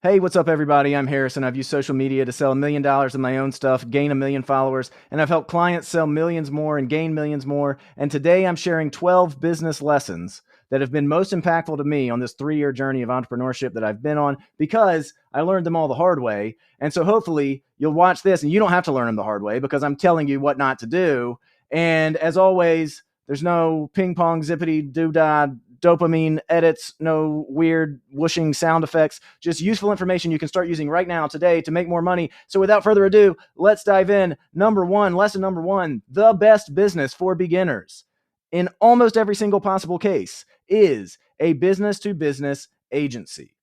Hey, what's up, everybody? I'm Harrison. I've used social media to sell $1 million of my own stuff, gain 1 million followers, and I've helped clients sell millions more and gain millions more. And today I'm sharing 12 business lessons that have been most impactful to me on this 3-year journey of entrepreneurship that I've been on because I learned them all the hard way. And so hopefully you'll watch this and you don't have to learn them the hard way because I'm telling you what not to do. And as always, there's no ping pong, zippity, doo-dah, dopamine edits, no weird whooshing sound effects, just useful information you can start using right now today to make more money. So without further ado, let's dive in. Lesson number one, the best business for beginners in almost every single possible case is a business to business agency.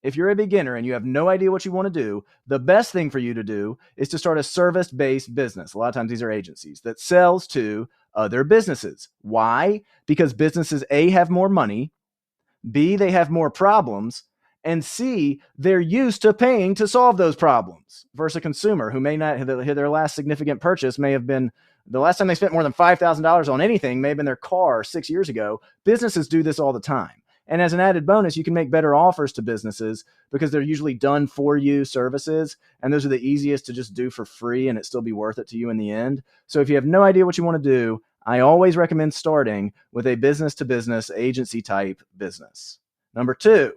If you're a beginner and you have no idea what you want to do, the best thing for you to do is to start a service-based business. A lot of times these are agencies that sells to other businesses. Why? Because businesses, A, have more money, B, they have more problems, and C, they're used to paying to solve those problems versus a consumer who may not, their last significant purchase may have been, the last time they spent more than $5,000 on anything may have been their car 6 years ago. Businesses do this all the time. And as an added bonus, you can make better offers to businesses because they're usually done for you services. And those are the easiest to just do for free and it still be worth it to you in the end. So if you have no idea what you want to do, I always recommend starting with a business to business agency type business. Number two,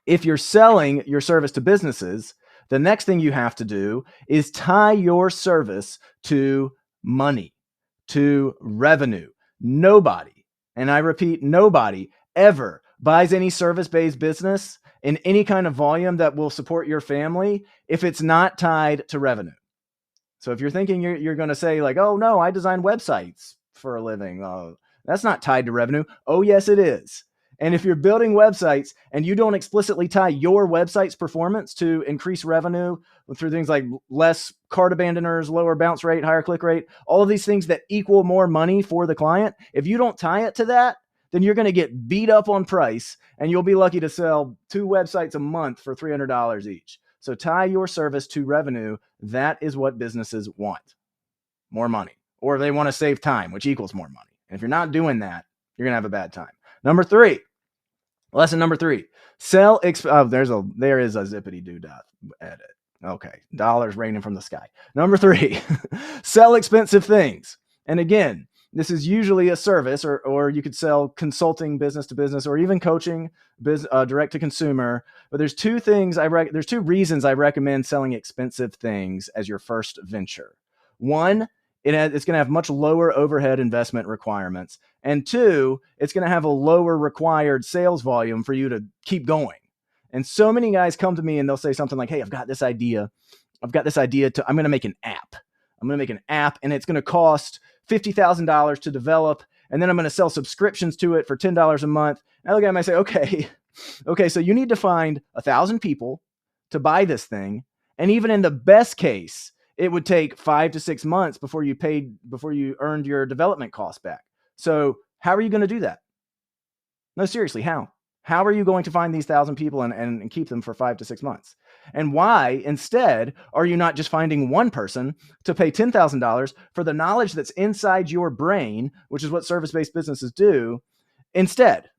if you're selling your service to businesses, the next thing you have to do is tie your service to money, to revenue. Nobody, and I repeat, nobody ever buys any service-based business in any kind of volume that will support your family if it's not tied to revenue. So if you're thinking you're going to say like, oh no, I design websites for a living. Oh, that's not tied to revenue. Oh yes, it is. And if you're building websites and you don't explicitly tie your website's performance to increase revenue through things like less cart abandoners, lower bounce rate, higher click rate, all of these things that equal more money for the client, if you don't tie it to that, then you're going to get beat up on price and you'll be lucky to sell 2 websites a month for $300 each. So tie your service to revenue. That is what businesses want. More money. Or they want to save time, which equals more money. And if you're not doing that, you're going to have a bad time. Lesson number three, there is a zippity doo dah edit. Okay, dollars raining from the sky. Number three, sell expensive things. And again, this is usually a service, or you could sell consulting business to business, or even coaching direct to consumer. But there's two reasons I recommend selling expensive things as your first venture. One, it's going to have much lower overhead investment requirements. And two, it's going to have a lower required sales volume for you to keep going. And so many guys come to me and they'll say something like, hey, I've got this idea. I'm going to make an app. And it's going to cost $50,000 to develop. And then I'm going to sell subscriptions to it for $10 a month. And the guy might say, okay, so you need to find 1,000 people to buy this thing. And even in the best case, it would take 5 to 6 months before you earned your development costs back. So how are you going to do that? No, seriously, how? How are you going to find these 1,000 people and keep them for 5 to 6 months? And why, instead, are you not just finding one person to pay $10,000 for the knowledge that's inside your brain, which is what service-based businesses do, instead?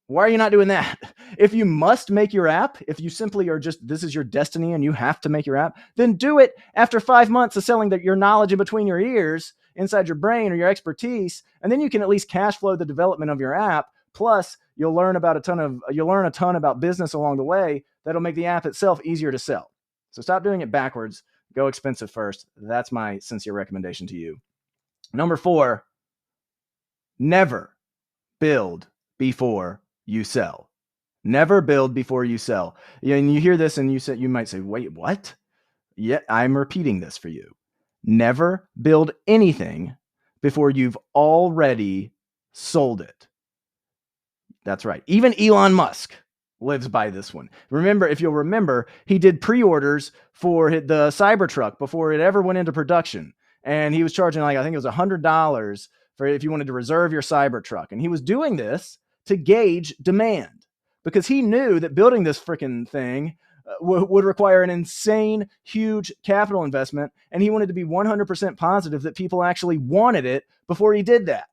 Why are you not doing that? If you must make your app, if you simply are just, this is your destiny and you have to make your app, then do it after 5 months of selling your knowledge in between your ears, inside your brain or your expertise, and then you can at least cash flow the development of your app. Plus, you'll learn a ton about business along the way that'll make the app itself easier to sell. So stop doing it backwards. Go expensive first. That's my sincere recommendation to you. Number 4, never build before you sell. Never build before you sell. And you hear this and you might say, wait, what? Yeah, I'm repeating this for you. Never build anything before you've already sold it. That's right. Even Elon Musk lives by this one. If you'll remember, he did pre-orders for the Cybertruck before it ever went into production. And he was charging I think it was $100 for if you wanted to reserve your Cybertruck. And he was doing this to gauge demand because he knew that building this freaking thing would require an insane, huge capital investment. And he wanted to be 100% positive that people actually wanted it before he did that.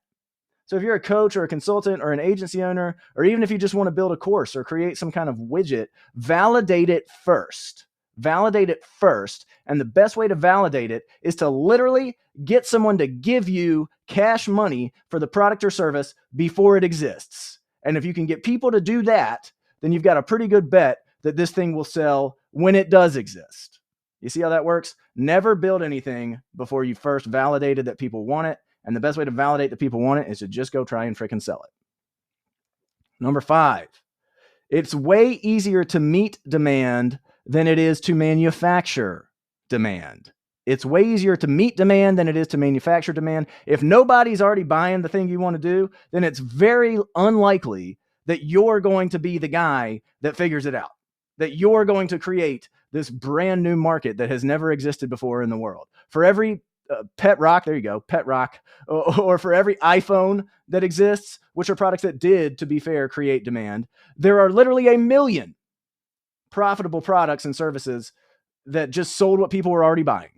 So if you're a coach or a consultant or an agency owner, or even if you just want to build a course or create some kind of widget, validate it first. Validate it first. And the best way to validate it is to literally get someone to give you cash money for the product or service before it exists. And if you can get people to do that, then you've got a pretty good bet that this thing will sell when it does exist. You see how that works? Never build anything before you first validated that people want it. And the best way to validate that people want it is to just go try and freaking sell it. Number 5, it's way easier to meet demand than it is to manufacture demand. It's way easier to meet demand than it is to manufacture demand. If nobody's already buying the thing you want to do, then it's very unlikely that you're going to be the guy that figures it out, that you're going to create this brand new market that has never existed before in the world. For every pet rock, there you go, pet rock, or for every iPhone that exists, which are products that did, to be fair, create demand, there are literally a million profitable products and services that just sold what people were already buying.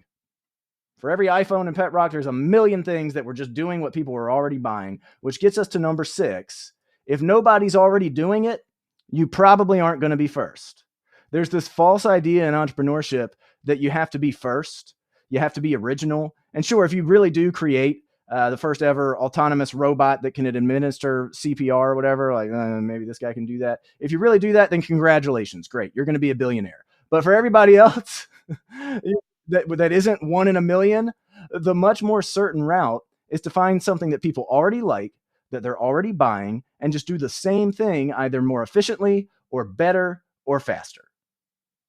For every iPhone and pet rock, there's a million things that were just doing what people were already buying, which gets us to number 6. If nobody's already doing it, you probably aren't going to be first. There's this false idea in entrepreneurship that you have to be first. You have to be original. And sure, if you really do create the first ever autonomous robot that can administer CPR or whatever, like maybe this guy can do that. If you really do that, then congratulations. Great. You're going to be a billionaire. But for everybody else that isn't one in a million, the much more certain route is to find something that people already like, that they're already buying, and just do the same thing either more efficiently or better or faster.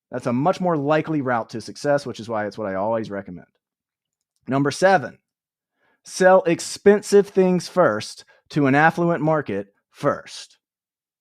That's a much more likely route to success, which is why it's what I always recommend. Number 7, sell expensive things first to an affluent market first.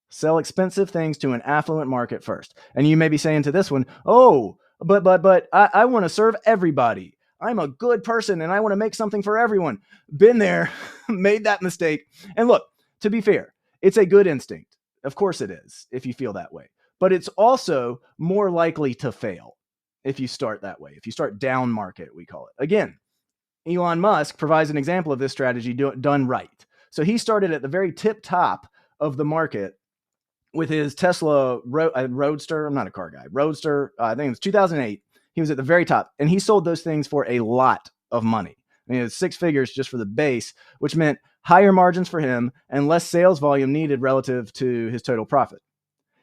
Sell expensive things to an affluent market first. And you may be saying to this one, oh, but I want to serve everybody. I'm a good person and I want to make something for everyone. Been there, made that mistake. And look, to be fair, it's a good instinct. Of course it is, if you feel that way. But it's also more likely to fail if you start that way. If you start down market, we call it. Again, Elon Musk provides an example of this strategy done right. So he started at the very tip top of the market with his Tesla Roadster. I'm not a car guy. Roadster, I think it was 2008. He was at the very top, and he sold those things for a lot of money. I mean, it was 6 figures just for the base, which meant higher margins for him and less sales volume needed relative to his total profit.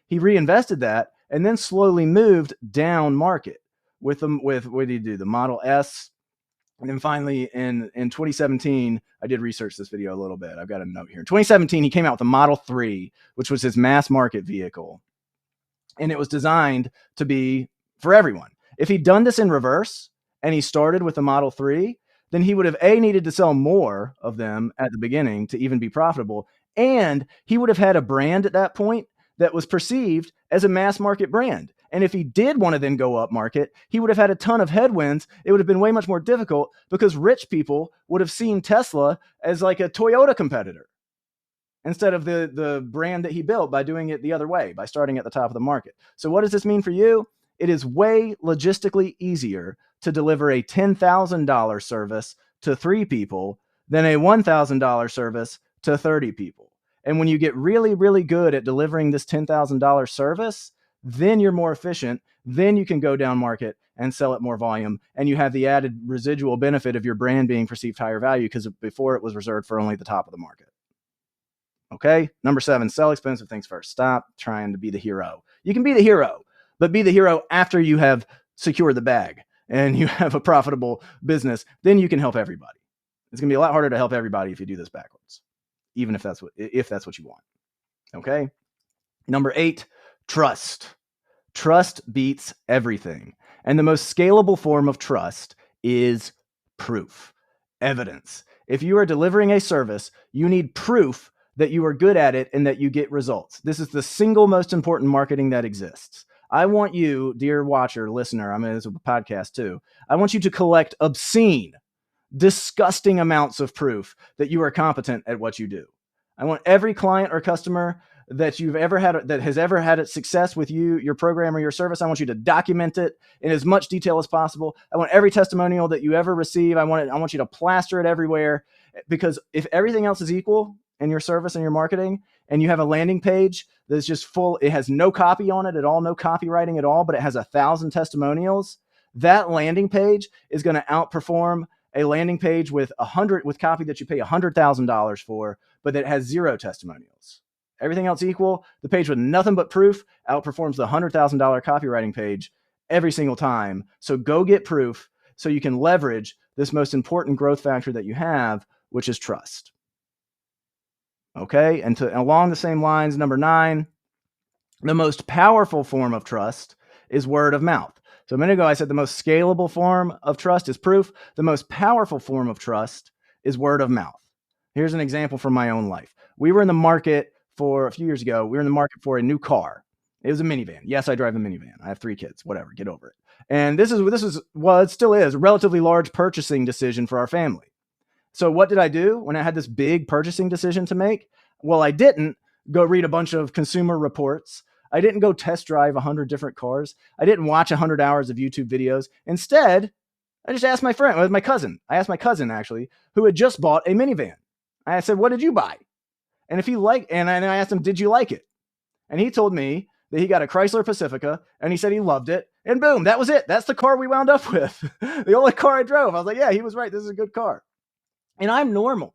He reinvested that and then slowly moved down market with what did he do? The Model S. And then finally in 2017, I did research this video a little bit. I've got a note here. In 2017, he came out with the Model 3, which was his mass market vehicle. And it was designed to be for everyone. If he'd done this in reverse and he started with the Model 3, then he would have needed to sell more of them at the beginning to even be profitable. And he would have had a brand at that point that was perceived as a mass market brand. And if he did want to then go up market, he would have had a ton of headwinds. It would have been way much more difficult because rich people would have seen Tesla as like a Toyota competitor instead of the brand that he built by doing it the other way, by starting at the top of the market. So what does this mean for you? It is way logistically easier to deliver a $10,000 service to 3 people than a $1,000 service to 30 people. And when you get really, really good at delivering this $10,000 service, then you're more efficient. Then you can go down market and sell at more volume. And you have the added residual benefit of your brand being perceived higher value because before it was reserved for only the top of the market. Okay. Number 7, sell expensive things first. Stop trying to be the hero. You can be the hero, but be the hero after you have secured the bag and you have a profitable business. Then you can help everybody. It's going to be a lot harder to help everybody if you do this backwards, even if that's what you want. Okay. Number 8, trust. Trust beats everything. And the most scalable form of trust is proof, evidence. If you are delivering a service, you need proof that you are good at it and that you get results. This is the single most important marketing that exists. I want you, dear watcher, listener, I mean, this is a podcast too. I want you to collect obscene, disgusting amounts of proof that you are competent at what you do. I want every client or customer that you've ever had, that has ever had success with you, your program or your service. I want you to document it in as much detail as possible. I want every testimonial that you ever receive. I want you to plaster it everywhere, because if everything else is equal, in your service and your marketing, and you have a landing page that's just full, it has no copy on it at all, no copywriting at all, but it has 1,000 testimonials, that landing page is going to outperform a landing page with copy that you pay $100,000 for, but that has 0 testimonials. Everything else equal, the page with nothing but proof outperforms the $100,000 copywriting page every single time. So go get proof so you can leverage this most important growth factor that you have, which is trust. Okay, and along the same lines, number 9, the most powerful form of trust is word of mouth. So a minute ago, I said the most scalable form of trust is proof. The most powerful form of trust is word of mouth. Here's an example from my own life. We were in the market a few years ago, we were in the market for a new car. It was a minivan. Yes, I drive a minivan. I have 3 kids, whatever, get over it. And this is, well, it still is a relatively large purchasing decision for our family. So what did I do when I had this big purchasing decision to make? Well, I didn't go read a bunch of consumer reports. I didn't go test drive 100 different cars. I didn't watch 100 hours of YouTube videos. Instead, I just asked my cousin. I asked my cousin, actually, who had just bought a minivan. I said, what did you buy? And and I asked him, did you like it? And he told me that he got a Chrysler Pacifica and he said he loved it. And boom, that was it. That's the car we wound up with. The only car I drove. I was like, yeah, he was right. This is a good car. And I'm normal.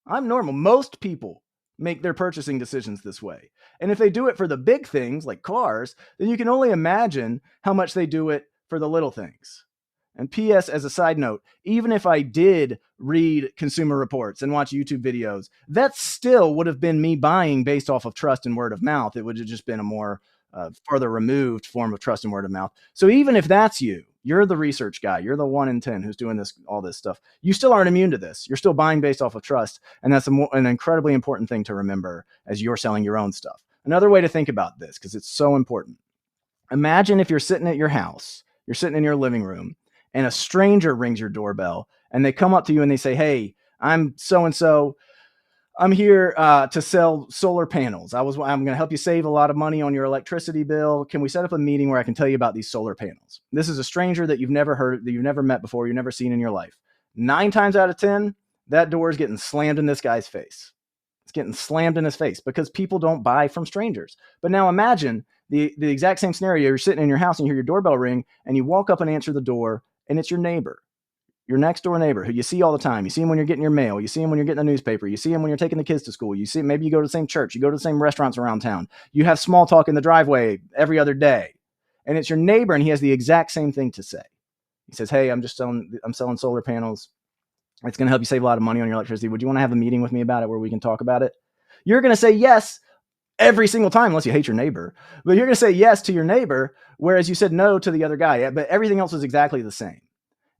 Most people make their purchasing decisions this way. And if they do it for the big things like cars, then you can only imagine how much they do it for the little things. And P.S. as a side note, even if I did read consumer reports and watch YouTube videos, that still would have been me buying based off of trust and word of mouth. It would have just been a more further removed form of trust and word of mouth. So even if that's you're the research guy, you're the 1 in 10 who's doing all this stuff, you still aren't immune to this. You're still buying based off of trust. And that's an incredibly important thing to remember as you're selling your own stuff. Another way to think about this, because it's so important. Imagine if you're sitting at your house, you're sitting in your living room, and a stranger rings your doorbell and they come up to you and they say, hey, I'm so-and-so. I'm here to sell solar panels. I'm going to help you save a lot of money on your electricity bill. Can we set up a meeting where I can tell you about these solar panels? This is a stranger that you've never heard, that you've never met before, you've never seen in your life. 9 times out of 10, that door is getting slammed in this guy's face. It's getting slammed in his face because people don't buy from strangers. But now imagine the exact same scenario. You're sitting in your house and you hear your doorbell ring and you walk up and answer the door and it's your neighbor. Your next door neighbor who you see all the time. You see him when you're getting your mail. You see him when you're getting the newspaper. You see him when you're taking the kids to school. You see, maybe you go to the same church. You go to the same restaurants around town. You have small talk in the driveway every other day. And it's your neighbor and he has the exact same thing to say. He says, hey, I'm selling solar panels. It's going to help you save a lot of money on your electricity. Would you want to have a meeting with me about it where we can talk about it? You're going to say yes every single time, unless you hate your neighbor. But you're going to say yes to your neighbor, whereas you said no to the other guy. But everything else is exactly the same.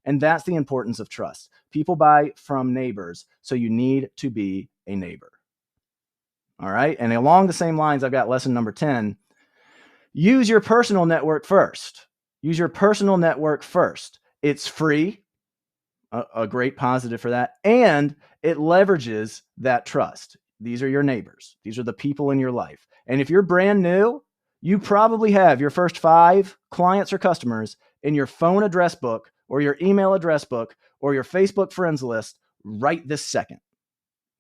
And that's the importance of trust. People buy from neighbors, so you need to be a neighbor. All right. And along the same lines, I've got lesson number 10. Use your personal network first. Use your personal network first. It's free, a great positive for that. And it leverages that trust. These are your neighbors. These are the people in your life. And if you're brand new, you probably have your first 5 clients or customers in your phone address book or your email address book or your Facebook friends list right this second.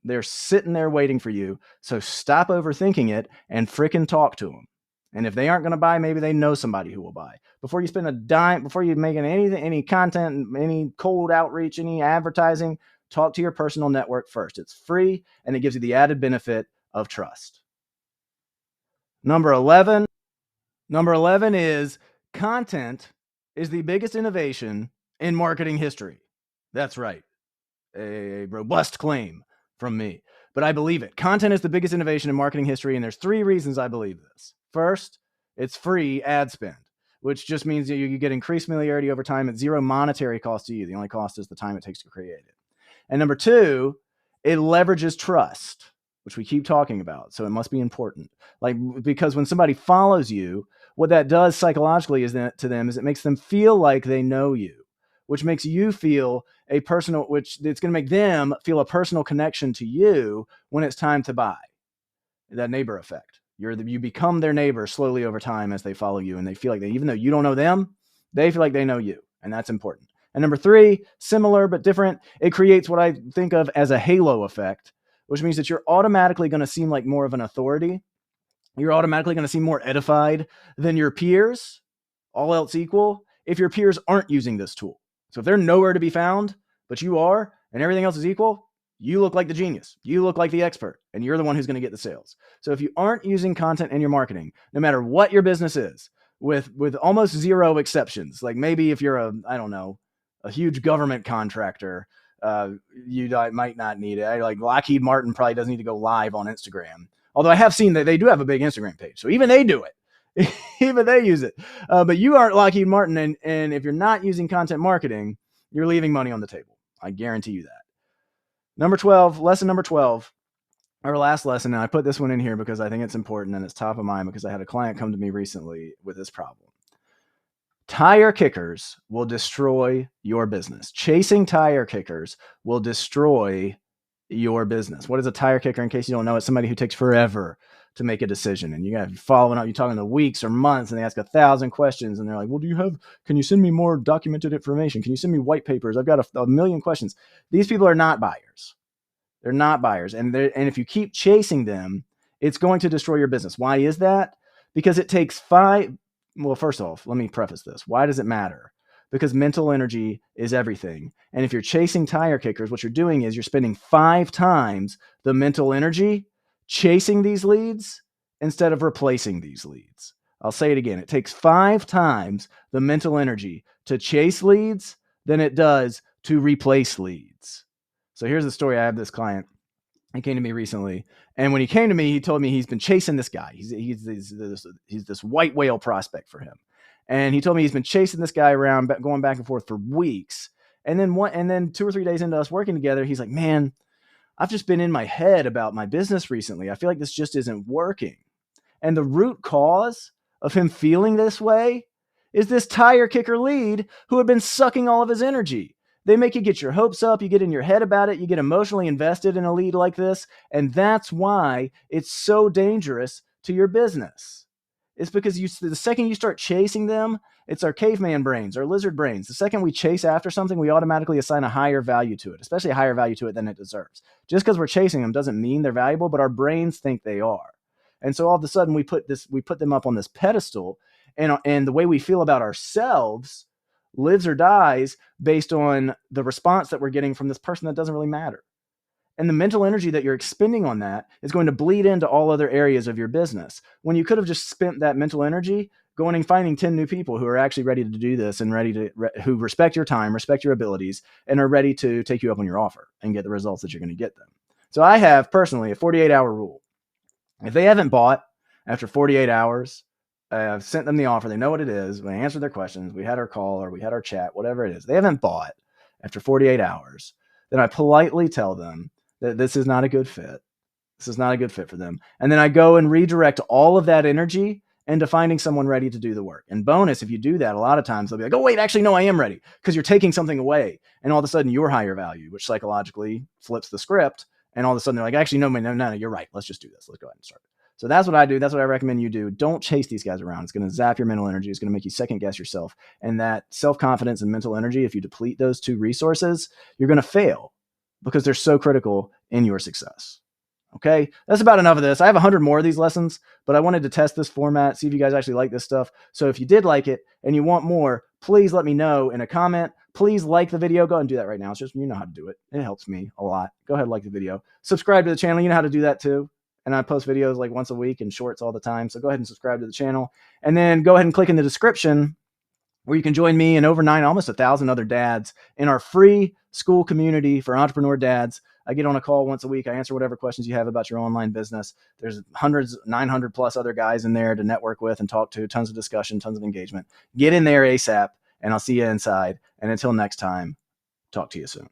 They're sitting there waiting for you. So stop overthinking it and fricking talk to them. And if they aren't going to buy, maybe they know somebody who will buy. Before you spend a dime, before you make anything, any content, any cold outreach, any advertising, talk to your personal network first. It's free and it gives you the added benefit of trust. Number 11 is content is the biggest innovation in marketing history. That's right. A robust claim from me, but I believe it. Content is the biggest innovation in marketing history, and there's 3 reasons I believe this. First, it's free ad spend, which just means that you get increased familiarity over time at 0 monetary cost to you. The only cost is the time it takes to create it. And number 2, it leverages trust, which we keep talking about. So it must be important. Because when somebody follows you, what that does psychologically is it makes them feel like they know you, which makes you feel it's going to make them feel a personal connection to you when it's time to buy. That neighbor effect. You become their neighbor slowly over time as they follow you, and they feel like even though you don't know them, they feel like they know you, and that's important. And number 3, similar but different, it creates what I think of as a halo effect, which means that you're automatically going to seem like more of an authority. You're automatically going to seem more edified than your peers, all else equal, if your peers aren't using this tool. So if they're nowhere to be found, but you are, and everything else is equal, you look like the genius. You look like the expert, and you're the one who's going to get the sales. So if you aren't using content in your marketing, no matter what your business is, with almost zero exceptions, like maybe if you're a huge government contractor, you might not need it. Like Lockheed Martin probably doesn't need to go live on Instagram. Although I have seen that they do have a big Instagram page. So even they do it. Even they use it. But you aren't Lockheed Martin. And if you're not using content marketing, you're leaving money on the table. I guarantee you that. Lesson number 12, our last lesson. And I put this one in here because I think it's important and it's top of mind because I had a client come to me recently with this problem. Tire kickers will destroy your business. Chasing tire kickers will destroy your business. What is a tire kicker? In case you don't know, it's somebody who takes forever to make a decision, and you got to following up. You're talking to weeks or months, and they ask 1,000 questions, and they're like, "Well, can you send me more documented information? Can you send me white papers? I've got a million questions." These people are not buyers. They're not buyers, and if you keep chasing them, it's going to destroy your business. Why is that? Because it takes well, first off, let me preface this. Why does it matter? Because mental energy is everything. And if you're chasing tire kickers, what you're doing is you're spending 5 times the mental energy chasing these leads instead of replacing these leads. I'll say it again. It takes 5 times the mental energy to chase leads than it does to replace leads. So here's the story. I have this client. He came to me recently, and when he came to me, he told me he's been chasing this guy. He's this white whale prospect for him, and he told me he's been chasing this guy around, going back and forth for weeks. And then 2 or 3 days into us working together, he's like, "Man, I've just been in my head about my business recently. I feel like this just isn't working." And the root cause of him feeling this way is this tire kicker lead who had been sucking all of his energy. They make you get your hopes up. You get in your head about it. You get emotionally invested in a lead like this. And that's why it's so dangerous to your business. It's because the second you start chasing them, it's our caveman brains, our lizard brains. The second we chase after something, we automatically assign a higher value to it, especially a higher value to it than it deserves. Just because we're chasing them doesn't mean they're valuable, but our brains think they are. And so all of a sudden we put them up on this pedestal, and the way we feel about ourselves lives or dies based on the response that we're getting from this person that doesn't really matter. And the mental energy that you're expending on that is going to bleed into all other areas of your business, when you could have just spent that mental energy going and finding 10 new people who are actually ready to do this and who respect your time, respect your abilities, and are ready to take you up on your offer and get the results that you're going to get them. So I have personally a 48-hour rule. If they haven't bought after 48 hours, I've sent them the offer. They know what it is. We answered their questions. We had our call or we had our chat, whatever it is. They haven't bought after 48 hours. Then I politely tell them that this is not a good fit. This is not a good fit for them. And then I go and redirect all of that energy into finding someone ready to do the work. And bonus, if you do that, a lot of times they'll be like, "Oh, wait, actually, no, I am ready," because you're taking something away. And all of a sudden you're higher value, which psychologically flips the script. And all of a sudden they're like, "Actually, no, you're right. Let's just do this. Let's go ahead and start." So that's what I do. That's what I recommend you do. Don't chase these guys around. It's going to zap your mental energy. It's going to make you second guess yourself. And that self-confidence and mental energy, if you deplete those 2 resources, you're going to fail because they're so critical in your success. Okay, that's about enough of this. I have 100 more of these lessons, but I wanted to test this format, see if you guys actually like this stuff. So if you did like it and you want more, please let me know in a comment. Please like the video. Go ahead and do that right now. It's just, you know how to do it. It helps me a lot. Go ahead and like the video. Subscribe to the channel. You know how to do that too. And I post videos like once a week and shorts all the time. So go ahead and subscribe to the channel. And then go ahead and click in the description where you can join me and over almost 1,000 other dads in our free school community for entrepreneur dads. I get on a call once a week. I answer whatever questions you have about your online business. There's 900 plus other guys in there to network with and talk to. Tons of discussion, tons of engagement. Get in there ASAP, and I'll see you inside. And until next time, talk to you soon.